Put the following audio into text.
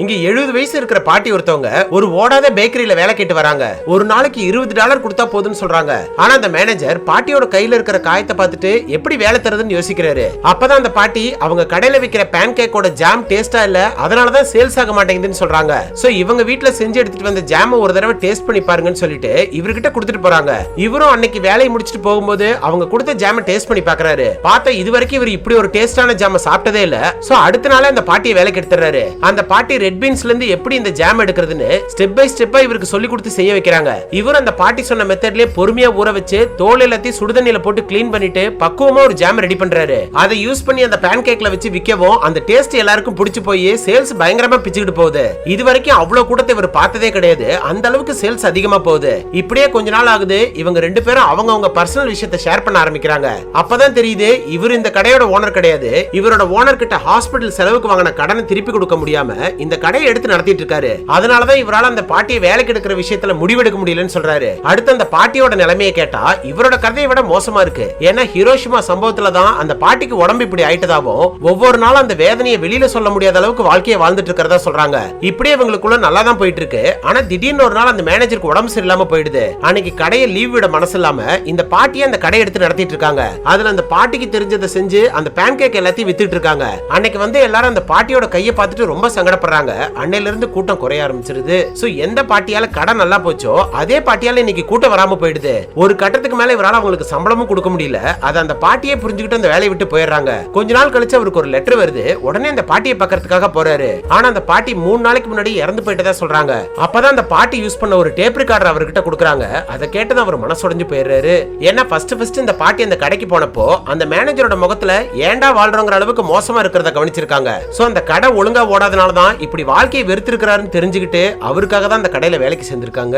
இங்க 70 வயசு இருக்கிற பாட்டி ஒருத்தவங்க ஒரு ஓடாத பேக்கரியில வேலை கேட்டு வராங்க. ஒரு நாளைக்கு $20 கொடுத்தா போதுன்னு சொல்றாங்க. ஆனா அந்த மேனேஜர் பாட்டியோட கையில இருக்கிற காயத்தை பார்த்துட்டு எப்படி வேலை தரதுன்னு யோசிக்கிறாரு. அப்பதான் அந்த பாட்டி அவங்க கடையில விக்கிற பேன் கேக்கோட ஜாம் டேஸ்டா இல்ல, அதனாலதான் சேல்ஸ் ஆக மாட்டேங்குதுன்னு சொல்றாங்க. சோ இவங்க வீட்டுல செஞ்சு எடுத்துட்டு வந்த ஜாம் ஒரு தடவை டேஸ்ட் பண்ணி பாருங்கன்னு சொல்லிட்டு இவர்கிட்ட கொடுத்துட்டு போறாங்க. இவரும் அன்னைக்கு வேலையை முடிச்சிட்டு போகும்போது அவங்க கொடுத்த ஜாம டேஸ்ட் பண்ணி பாக்குறாரு. பார்த்தா இது வரைக்கும் இவர் இப்படி ஒரு டேஸ்டான ஜாம சாப்பிட்டதே இல்ல. சோ அடுத்த நாள் அந்த பாட்டியை வேலைக்கு எடுத்துறாரு. அந்த பாட்டி ரெட் பீன்ஸ்ல இருந்து எப்படி இந்த ஜாம் எடுக்கிறதுன்னு ஸ்டெப் பை ஸ்டெப்பா இவருக்கு சொல்லி கொடுத்து செய்ய வைக்கிறாங்க. இவர் அந்த பாட்டி சொன்ன மெத்தட்லயே பொறுமையா ஊற வச்சு தோல் எல்லாத்தையும் சுடுதண்ணில போட்டு கிளீன் பண்ணிட்டு பக்குவமா ஒரு ஜாம் ரெடி பண்றாரு. அதை யூஸ் பண்ணி அந்த பேன் கேக்ல வச்சு விக்கவும் அந்த டேஸ்ட் எல்லாருக்கும் பிடிச்சு போய் சேல்ஸ் பயங்கரமா பிச்சுக்கிட்டு போகுது. இது வரைக்கும் அவ்வளவு கூட்டத்தை இவர் பார்த்ததே கிடையாது. அந்த அளவுக்கு சேல்ஸ் அதிகமா போகுது. இப்படியே கொஞ்ச நாள் ஆகுது. இவங்க ரெண்டு பேரும் அவங்க பர்சனல் விஷயத்தை ஷேர் பண்ண ஆரம்பிக்கிறாங்க. அப்பதான் தெரியுது இவர் இந்த கடையோட ஓனர் கிடையாது. இவரோட ஓனர் கிட்ட ஹாஸ்பிடல் செலவுக்கு வாங்கின கடனை திருப்பி கொடுக்க முடியாம இந்த கடையை எடுத்து நடத்திட்டு இருக்காரு. அதனாலதான் இவரால அந்த பாட்டியை வேலைக்கு எடுக்கிற விஷயத்துல முடிவெடுக்க முடியலன்னு சொல்றாரு. அடுத்து அந்த பாட்டியோட நிலைமையை கேட்டா இவரோட கதையை விட மோசமா இருக்கு. ஏன்னா ஹிரோஷிமா சம்பவத்துல தான் அந்த பாட்டிக்கு உடம்பு இப்படி ஆயிட்டதாவும் ஒவ்வொரு நாளும் அந்த வேதனையை வெளியில சொல்ல முடியாத அளவுக்கு வாழ்க்கையை வாழ்ந்துட்டு இருக்கிறதா சொல்றாங்க. இப்படியே இவங்களுக்குள்ள நல்லா தான் போயிட்டு இருக்கு. ஆனா திடீர்னு ஒரு நாள் அந்த மேனேஜருக்கு உடம்பு சரியில்லாம போயிடுது. அன்னைக்கு கடையை லீவ் விட மனசு இல்லாம இந்த பாட்டியை அந்த கடை எடுத்து நடத்திட்டு இருக்காங்க. அதுல அந்த பாட்டிக்கு தெரிஞ்சதை செஞ்சு அந்த பேன் கேக் எல்லாத்தையும் வித்துட்டு இருக்காங்க. அன்னைக்கு வந்து எல்லாரும் அந்த பாட்டியோட கையை பார்த்துட்டு ரொம்ப சங்கடப்படுறாங்க. அன்னையில இருந்து கூட்டம் குறைய ஆரம்பிச்சிருது. சோ எந்த பாட்டியால கடை நல்லா போச்சோ அதே பாட்டியால இன்னைக்கு கூட்டம் வராம போயிடுது. ஒரு கட்டத்துக்கு மேல இவரால அவங்களுக்கு சம்பளமும் கொடுக்க முடியல. அத அந்த பாட்டியே புரிஞ்சுக்கிட்டு அந்த வேலையை விட்டு போயிடுறாங்க. கொஞ்ச நாள் கழிச்சு அவருக்கு ஒரு லெட்டர் வருது. உடனே அந்த பாட்டியை பார்க்கறதுக்காக போறாரு. ஆனா அந்த பாட்டி 3 நாளைக்கு முன்னாடி இறந்து போயிட்டதா சொல்றாங்க. அப்பதான் அந்த பாட்டி யூஸ் பண்ண ஒரு டேப் ரெக்கார்டர் அவர்கிட்ட கொடுக்குறாங்க. அதை கேட்டது அவர் மனசுடைஞ்சு போயிடுறாரு. ஏன்னா ஃபர்ஸ்ட் இந்த பாட்டி அந்த கடைக்கு போனப்போ அந்த மேனேஜரோட முகத்துல ஏண்டா வாழ்றோங்கிற அளவுக்கு மோசமா இருக்கிறத கவனிச்சிருக்காங்க. சோ அந்த கடை ஒழுங்கா ஓடாதனால தான் இப்படி வாழ்க்கையை வெறுத்திருக்கிறாருன்னு தெரிஞ்சுக்கிட்டு அவருக்காக தான் அந்த கடையில வேலைக்கு சேர்ந்திருக்காங்க.